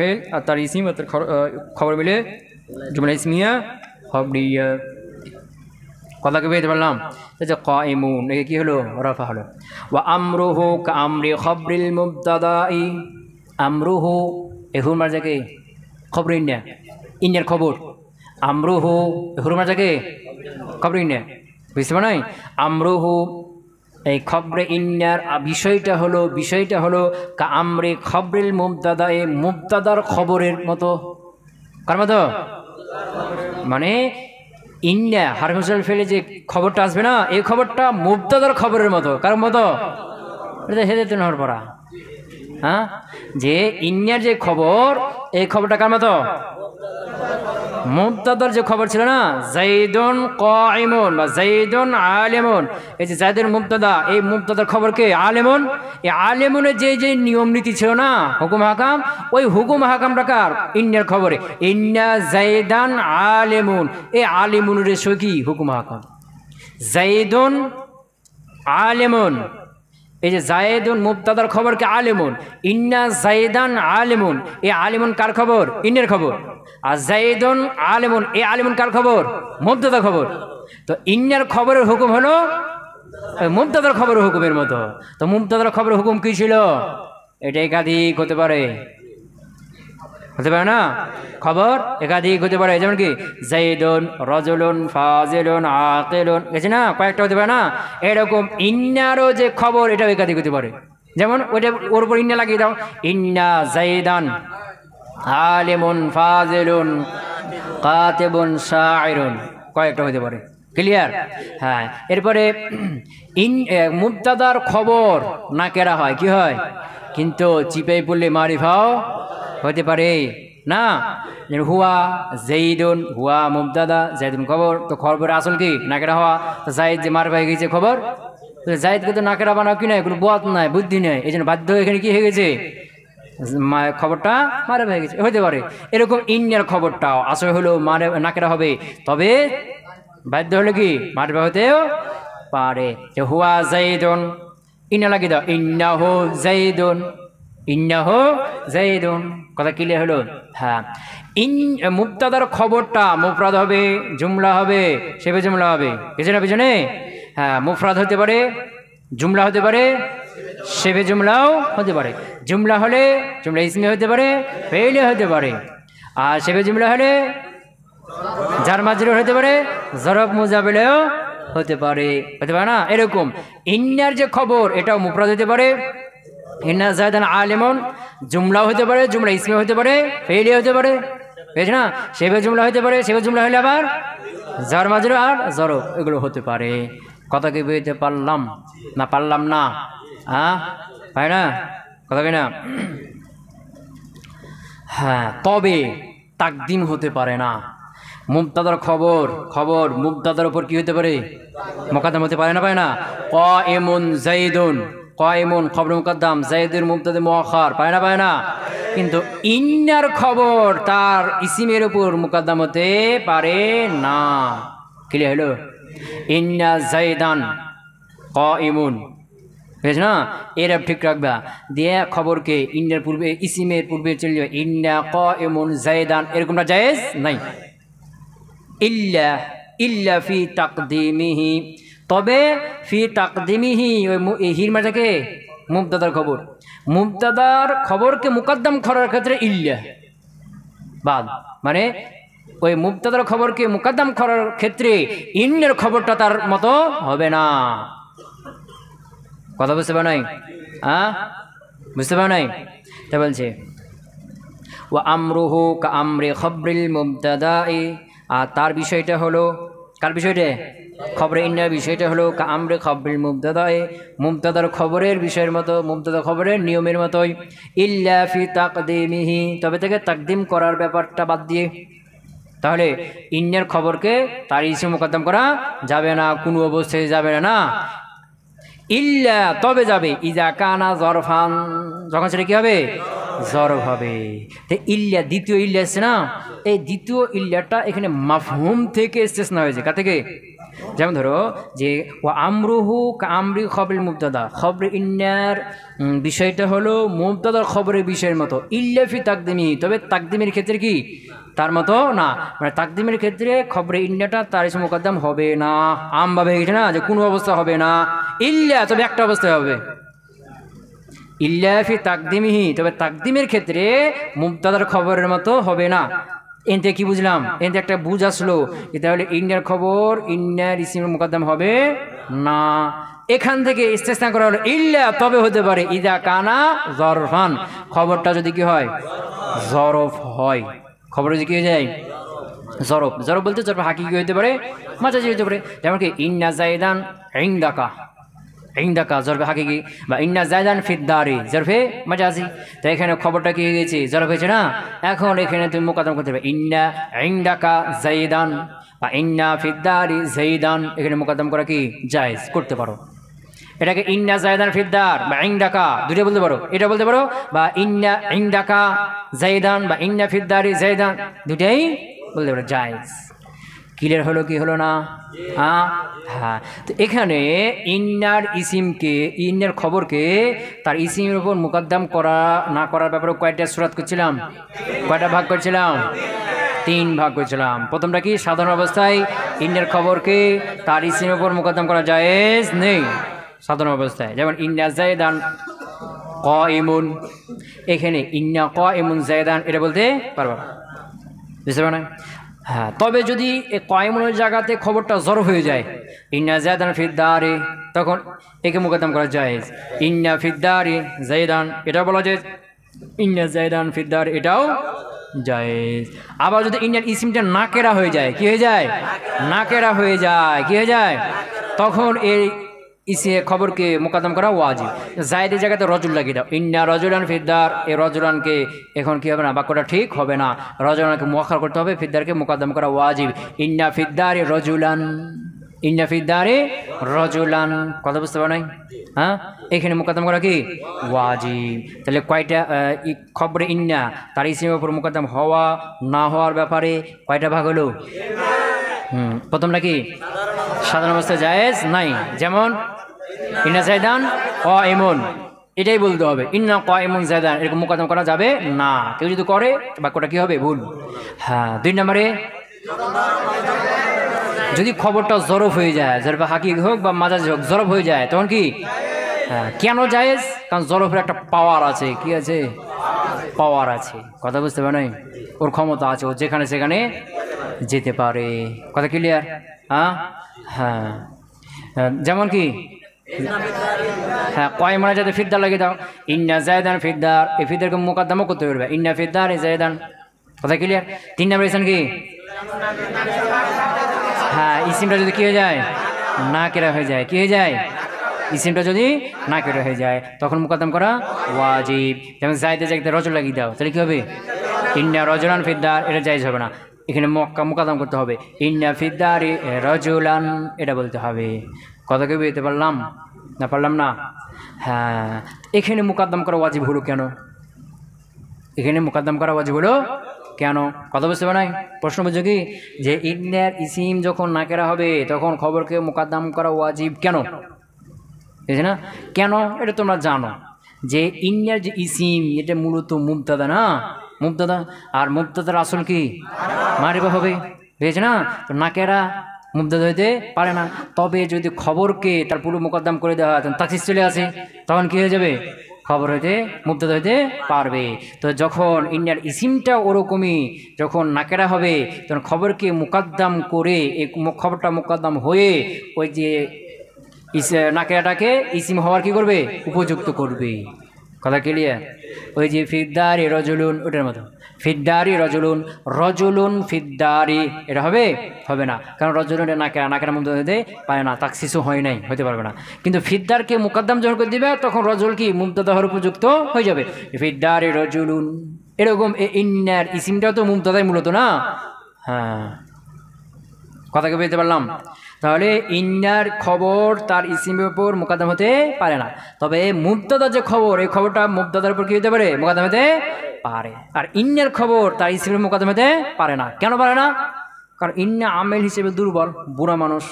ফেল আর তার ইসিম আর তার খবর মিলে জুমলা ইসমিয়া খবরিয়া। কথাকে বুঝতে পারলাম? এই যে কাইমুন, এই কি হলো? রফা হলো। ওয়া আমরুহু কামরি খবরিল মুবতাদাই, আমরুহু এহুর মার্জাকে খবর ইন্না, ইন্নার খবর। আমরুহু এহুর মার্জাকে খবর ইন্না, বুঝতে পার নাই? আমরুহু এই খবরে ইন্নার বিষয়টা হলো কা আমরে খবরিল মুবতাদা, এ মুবতাদার খবরের মতো। কার মতো? মানে ইন্না হারফুল ফেলে যে খবরটা আসবে না, এই খবরটা মুবতাদার খবরের মতো। কার মতো? এটা হেদায়েতুন নহর পড়া। হ্যাঁ, যে ইন্নার যে খবর, এই খবরটা কার মতো? মুবতাদার যে খবর ছিল না, যাইদুন কাইমুন বা যাইদুন আলিমুন, এই যে যাইদের মুবতাদা, এই মুবতাদার খবরকে আলিমুন, এই আলিমুনের যে যে নিয়ম নীতি ছিল না, হুকুম হাকাম, ওই হুকুম হাকামটা কার? ইন্নার খবরে। ইন্না যাইদান আলিমুন, এই আলিমুনের সকি হুকুম হাকাম। যাইদুন আলিমুন, এই যে জায়েদুন মুবতাদার খবরকে আলিমুন, ইন্না জায়েদান আলিমুন, এই আলিমুন কার খবর? ইন্নের খবর। আর জায়েদুন আলিমুন, এই আলিমুন কার খবর? মুবতাদার খবর। তো ইন্নার খবরের হুকুম হলো মুবতাদার খবরের হুকুমের মতো। তো মুবতাদার খবরের হুকুম কি ছিল? এটা একাধিক হতে পারে, হতে পারে না? খবর একাধিক হতে পারে। যেমন কি যাইদুন রাজুলুন ফাজিলুন আকিলুন, গেছে না? কয়েকটা হতে পারে না? এরকম ইন্নারও যে খবর, এটাও একাধিক হতে পারে। যেমন ওইটা ওর উপর ইন্না লাগিয়ে দাও, ইন্না যাইদান আলিমুন ফাজিলুন কাতিবুন শাইরুন, কয়েকটা হতে পারে। ক্লিয়ার? হ্যাঁ। এরপরে মুবতাদার খবর না কেরা হয়, কি হয়? কিন্তু চিপাই পড়লে মারিফাও হতে পারে না। হুয়া জাইদুন, হুয়া মুবতাদা, জাইদুন খবর। তো খবর আসল কি? নাকেরা হওয়া। তো জাইদ যে মার হয়ে গেছে খবর, জাইদকে তো নাকেরা বানাও কি নাই, কোনো বোয়াত নাই, বুদ্ধি নেই, এই জন্য বাধ্য এখানে কি হয়ে গেছে? খবরটা মারে হয়ে গেছে, হতে পারে। এরকম ইন্নার খবরটাও আসল হলো মারে নাকেরা হবে, তবে বাধ্য হলো কি মারবে হতেও পারে। যে হুয়া জাইদুন, ইন্না লাগিয়ে দাও, ইন্নাহু জাইদুন, ইন্নাহু জাইদুন। কথা ক্লিয়ার হলো? হ্যাঁ। মুবতাদার খবরটা মুফরাদ হবে, জুমলা হবে, শেবে জুমলা হবে, পেছনে পেছনে। হ্যাঁ, মুফরাদ হতে পারে, জুমলা হতে পারে, শেবে জুমলাও হতে পারে। জুমলা হলে জুমলা ইসমি হতে পারে, ফেইলে হতে পারে। আর শেবে জুমলা হলে জার মাজরুর হতে পারে, জরব মুজাবিলেও হতে পারে, হতে পারে না? এরকম ইন্নার যে খবর, এটাও মুফরাদ হতে পারে, ইন্না যায়দান আলিমুন, জুমলাও হতে পারে, জুমলা ইসমে হতে পারে, ফেইলি হতে পারে, বুঝছ না? শেবে জুমলা হতে পারে, শেবে জুমলা হলে আবার জার মাজরুর আর জরব, এগুলো হতে পারে। কথা কি বুঝতে পারলাম না? পারলাম না? হ্যাঁ, হয় না? কথা কি না? হ্যাঁ। তবে তাকদিম হতে পারে না। মুবতাদার খবর মুবতাদার উপর কি হতে পারে? মুকাদ্দাম হতে পারে না, পারে না? কাইমুন যাইদুন, কাইমুন খবর মুকাদ্দাম, যাইদের মুবতাদা মুআখার, পারে না, পারে না? কিন্তু ইন্নার খবর তার ইসিমের উপর মুকাদ্দাম হতে পারে না। ক্লিয়ার হলো? ইন্না যাইদান কাইমুন, বুঝছ না? এরা ঠিক রাখবা, দিয়ে খবরকে ইন্নার পূর্বে, ইসিমের পূর্বে চলে যাবে। ইন্না কাইমুন যাইদান, এরকমটা জায়েজ নাই। ইল্লা ইল্লা ফি তাকদিমিহি, তবে ফি তাকদিমিহি, ওই হির মাঝাকে মুবতাদার খবর, মুবতাদার খবরকে মুকাদ্দাম করার ক্ষেত্রে ইল্লা বাদ, মানে ওই মুবতাদার খবরকে মুকাদ্দাম করার ক্ষেত্রে ইন্নের খবরটা তার মতো হবে না। কথা বুঝতে পারো নাই? হ্যাঁ, বুঝতে পারো নাই? তা বলছে ওয়া আমরুহু কা আমরি খবরিল মুবতাদাই, আর তার বিষয়টা হলো, কার বিষয়টা? খবরে ইন্নার বিষয়টা হলো কা আমরে খবরিল মুবতাদাই, মুবতাদার খবরের বিষয়ের মতো, মুবতাদা খবরের নিয়মের মতোই। ইল্লা ফি তাকদিমিহি, তবে থেকে তাকদিম করার ব্যাপারটা বাদ দিয়ে। তাহলে ইন্নার খবরকে তার ইসে মুকদ্দম করা যাবে না, কোনো অবস্থায় যাবে না। ইল্লা, তবে যাবে, ইজা কানা জরফান, যখন সেটা কি হবে? জরফ হবে। তো ইল্লা, দ্বিতীয় ইল্লা এসছে না, এই দ্বিতীয় ইল্লাটা এখানে মাফহুম থেকে ইস্তেসনা হয়েছে। কার থেকে? যেমন ধরো যে ও আমরুহু আমরি খবর মুবতাদা, খবর ইন্নার বিষয়টা হলো মুবতাদার খবরের বিষয়ের মতো, ইল্লাফি তাকদিমি, তবে তাকদিমের ক্ষেত্রে কি তার মতো না, মানে তাকদিমের ক্ষেত্রে খবরে ইন্নাটা তার ইসম মুকদ্দাম হবে না, আমভাবে এটা না যে কোনো অবস্থা হবে না, ইল্লা তবে একটা অবস্থায় হবে, ইল্লাফি তাকদিমিহি, তবে তাকদিমের ক্ষেত্রে মুবতাদার খবরের মতো হবে না। এনতে কি বুঝলাম, এনতে একটা বুঝ আসলো, তাহলে ইন্নার খবর ইন্নার ইসিমের মুকদ্দাম হবে না। এখান থেকে ইস্তেসনা করা হলো ইল্লা তবে হতে পারে ইদা কানা জরফান, খবরটা যদি কি হয় জরফ হয়, খবর যদি কি হয়ে যায় জরফ, জরফ বলতে জরফ হাকিকি হতে পারে, মাজাজি হতে পারে, যেমন কি ইন্না জাইদান ইনদাকা, ইনদাকা জরফে হাকিকি, বা ইন্না জাইদান ফিদ্দারি জরফে মাজাজি। তো এখানে খবরটা কি হয়ে গেছে জরফ হয়েছে না, এখন এখানে তুমি মুকদ্দম করতে পারবে ইন্না ইনদাকা জাইদান বা ইন্না ফিদ্দারি জাইদান, এখানে মুকদ্দম করা কি জায়েজ করতে পারো। এটাকে ইন্না জাইদান ফিদ্দার বা ইনদাকা দুটো বলতে পারো, এটা বলতে পারো, বা ইন্না ইনদাকা জাইদান বা ইন্না ফিদ্দারি জাইদান, দুটাই বলতে পারো জায়েজ। ক্লিয়ার হলো কি হলো না? হ্যাঁ। তো এখানে ইন্নার ইসিমকে, ইন্নার খবরকে তার ইসিমের উপর মুকদ্দম করা না করার ব্যাপারে কয়টা সূরাত করছিলাম, কয়টা ভাগ করছিলাম, 3 ভাগ করছিলাম। প্রথমটা কি সাধারণ অবস্থায় ইন্নার খবরকে তার ইসিমের উপর মুকদ্দম করা জায়েজ নেই সাধারণ অবস্থায়, যেমন ইন্না জাইদান কাইমুন, এখানে ইন্না কাইমুন জাইদান এটা বলতে পারবা, বুঝতে পারো না? হ্যাঁ, তবে যদি কাইমুনের জায়গাতে খবরটা জরফ হয়ে যায় ইন্না জাইদান ফিদ্দারি, তখন একে মুকদ্দম করা জায়েজ, ইন্না ফিদ্দারি জাইদান এটা বলা যায়, ইন্না জাইদান ফিদ্দার এটাও জায়েজ। আবার যদি ইন্নার ইসিমটা নাকেরা হয়ে যায়, কি হয়ে যায় নাকেরা হয়ে যায়, কি হয়ে যায়, তখন এই ইসে খবরকে মুকদ্দম করা ওয়াজিব। জায়েদের জায়গাতে রজুল লাগিয়ে দাও, ইন্না রজুলান ফিদ্দার, এই রজুলানকে এখন কি হবে না, বাক্যটা ঠিক হবে না, রজুলানকে মুআখার করতে হবে, ফিদ্দারকে মুকদ্দম করা ওয়াজিব, ইন্না ফিদ্দারে রজুলান, ইন্না ফিদ্দারে রজুলান, কথা বুঝতে পারো নাই? হ্যাঁ, এখানে মুকদ্দম করা কি ওয়াজিব। তাহলে কয়টা খবরে ইন্না তার ইসিমের উপর মুকদ্দম হওয়া না হওয়ার ব্যাপারে কয়টা ভাগ হলো? প্রথমটা কি সাধারণ অবস্থায় জায়েজ নাই, যেমন ইন্না জাইদান কাইমুন এটাই বলতে হবে, ইন্না কাইমুন জাইদান এরকম মুকদ্দম করা যাবে না, কেউ যদি করে বাক্যটা কি হবে ভুল। হ্যাঁ, 2 নম্বরে যদি খবরটা জরফ হয়ে যায়, জরফে হাকিকি হোক বা মাজাজি হোক, জরফ হয়ে যায় তখন কি, হ্যাঁ কেন জায়েজ, কারণ জরফের একটা পাওয়ার আছে, কি আছে পাওয়ার আছে, কথা বুঝতে পারে নাই, ওর ক্ষমতা আছে, ও যেখানে সেখানে যেতে পারে, কথা ক্লিয়ার? হ্যাঁ, যেমন কি হ্যাঁ কাইমুন যাতে ফিদ্দার লাগিয়ে দাও, ইন্না জাইদান ফিদ্দার, এই ফিদ্দারকে মুকদ্দমও করতে পারবে, ইন্না ফিদ্দার জাইদান, কথা ক্লিয়ার? 3 নম্বর ইসিম কি, হ্যাঁ ইসিমটা যদি কি হয়ে যায় নাকেরা হয়ে যায়, কি হয়ে যায়, ইসিমটা যদি নাকেরা হয়ে যায় তখন মুকদ্দম করা ওয়াজিব, যেমন জায়দের জায়গাতে রজুল লাগিয়ে দাও, তাহলে কি হবে ইন্না রজুলান ফিদ্দার, এটা জায়েজ হবে না, এখানে মুকদ্দম করতে হবে ইন্না ফিদ্দারি রজুলান এটা বলতে হবে, কথা কেউ বুঝতে পারলাম না, পারলাম না? হ্যাঁ, এখানে মুকদ্দম করা ওয়াজিব হলো কেন, এখানে মুকদ্দম করা ওয়াজিব হলো কেন, কথা বুঝতে পারে নাই? প্রশ্ন বুঝছো কি, যে ইন্নার ইসিম যখন নাকেরা হবে তখন খবরকে মুকদ্দম করা ওয়াজিব কেন, বুঝছে না? কেন এটা তোমরা জানো যে ইন্নার যে ইসিম এটা মূলত মুবতাদা না, মুবতাদা, আর মুবতাদার আসল কি মারিফা হবে, বুঝেছে না? তো নাকেরা মুবতাদা হইতে পারে না, তবে যদি খবরকে তার পুরো মুকদ্দম করে দেওয়া হয় তখন তাকসিস চলে আসে, তখন কি হয়ে যাবে খবর হইতে মুবতাদা হইতে পারবে। তো যখন ইন্নার ইসিমটা ওরকমই যখন নাকেরা হবে তখন খবরকে মুকদ্দম করে এই খবরটা মুকদ্দম হয়ে ওই যে নাকেরাটাকে ইসিম হওয়ার কি করবে উপযুক্ত করবে, কথা ক্লিয়ার? ওই যে ফিদ্দারি রজুলুন ওটার মতো, ফিদ্দারি রজুলুন, রজুলুন ফিদ্দারি এটা হবে হবে না, কারণ রজুলুন নাকেরা, নাকেরা মুবতাদা হতে পারে না, তাকসিসও হয় নাই, হতে পারবে না। কিন্তু ফিদ্দারকে মুকদ্দম যখন করে দিবে তখন রজুল কি মুবতাদা হওয়ার উপযুক্ত হয়ে যাবে, ফিদ্দারি রজুলুন, এরকম ইন্নার ইসিমটাও তো মুবতাদাই মূলত না। হ্যাঁ, কথাকে বুঝতে পারলাম? তাহলে ইন্নার খবর তার ইসিমের উপর মুকদ্দম হতে পারে না, তবে মুবতাদা যে খবর এই খবরটা মুবতাদার উপর কি হতে পারে মুকদ্দম হতে পারে, আর ইন্নার খবর তার ইসিমের মুকদ্দম হতে পারে না। কেন পারে না? কারণ ইন্না আমেল হিসেবে দুর্বল, বুড়া মানুষ,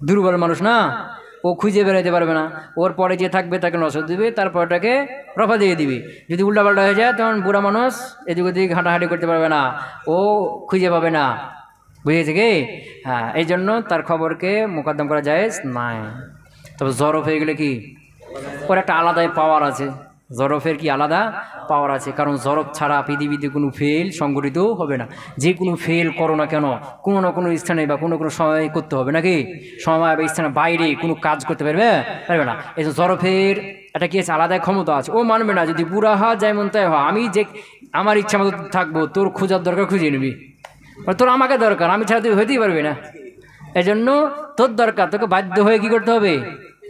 দুর্বল মানুষ না, ও খুঁজে বেরোতে পারবে না, ওর পরে যে থাকবে তাকে নজর দিবে, তারপর ওটাকে রফা দিয়ে দিবে। যদি উল্টাপাল্টা হয়ে যায় তখন বুড়া মানুষ এদিক ওদিক হাঁটাহাঁটি করতে পারবে না, ও খুঁজে পাবে না, বুঝেছে কি? হ্যাঁ, এই জন্য তার খবরকে মোকদ্দম করা জায়েজ নাই। তবে জরফ হয়ে গেলে কি, ওর একটা আলাদাই পাওয়ার আছে, জরফের কি আলাদা পাওয়ার আছে, কারণ জরফ ছাড়া পৃথিবীতে কোনো ফেল সংগঠিত হবে না। যে কোনো ফেল করো না কেন, কোনো না কোনো স্থানে বা কোনো কোনো সময় করতে হবে, নাকি সময় বা স্থানের বাইরে কোনো কাজ করতে পারবে না। এই যে জরফের একটা কি আছে, আলাদা ক্ষমতা আছে। ও মানবে না যদি বুড়া হয় যেমন তাই হয়, আমি যে আমার ইচ্ছা মতো থাকবো, তোর খোঁজার দরকার খুঁজে নিবি, তোর আমাকে দরকার, আমি ছাড়া তুই হইতেই পারবি না। এই জন্য তোর দরকার, তোকে বাধ্য হয়ে কি করতে হবে,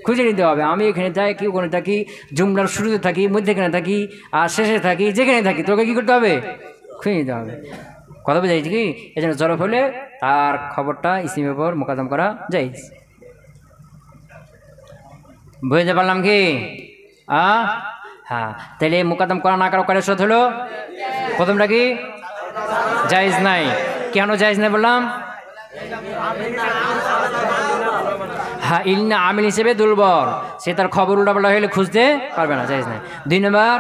খুঁজে নিতে হবে। আমি এখানে থাকি, ওখানে থাকি, জুমলার শুরুতে থাকি, মধ্যেখানে থাকি, আর শেষে থাকি, যেখানে থাকি, তোকে কি করতে হবে, খুঁজে নিতে হবে। কথা বোঝাইছি কি? এই জন্য জরফ হলে তার খবরটা ইসলামের উপর মোকদ্দম করা যায়। বুঝতে পারলাম কি? হ্যাঁ, তাহলে মোকদ্দম করা না করা কয়টা শর্ত হলো? প্রথমটা কি? জায়েজ নাই। কেন জায়েজ নাই বললাম? হ্যাঁ, ইলনা আমিল হিসেবে দুর্বল, সে তার খবর উল্টাপাল্টা হলে খুঁজতে পারবে না, জায়েজ নাই। 2 নম্বর,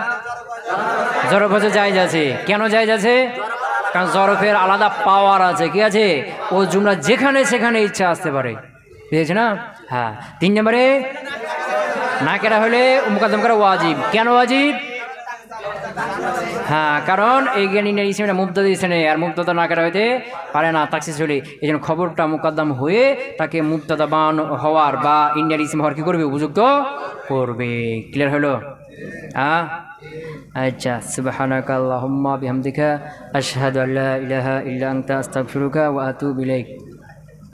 জরফ হচ্ছে জায়েজ আছে। কেন জায়েজ আছে? কারণ জরফের আলাদা পাওয়ার আছে। কি আছে? ও জুমলা যেখানে সেখানে ইচ্ছা আসতে পারে, বুঝেছে না? হ্যাঁ। 3 নম্বরে, নাকেরা হলে মোকদ্দম করা ওয়াজিব। কেন ওয়াজিব? হ্যাঁ, কারণ এই জ্ঞান ইসলামে মুবতাদা ইসলামে, আর মুবতাদা নাকেরা হইতে পারে না, তাকসিস হলে। এই জন্য খবরটা মোকদ্দম হয়ে তাকে মুবতাদা বান হওয়ার বা ইন্ডিয়ার ইসলাম হওয়ার কি করবে, উপযুক্ত করবে। ক্লিয়ার হলো? আচ্ছা, সুবহানাকা আল্লাহুম্মা বিহামদিকা আশহাদু আল্লা ইলাহা ইল্লা আনতা আস্তাগফিরুকা ওয়া আতুবু ইলাইক।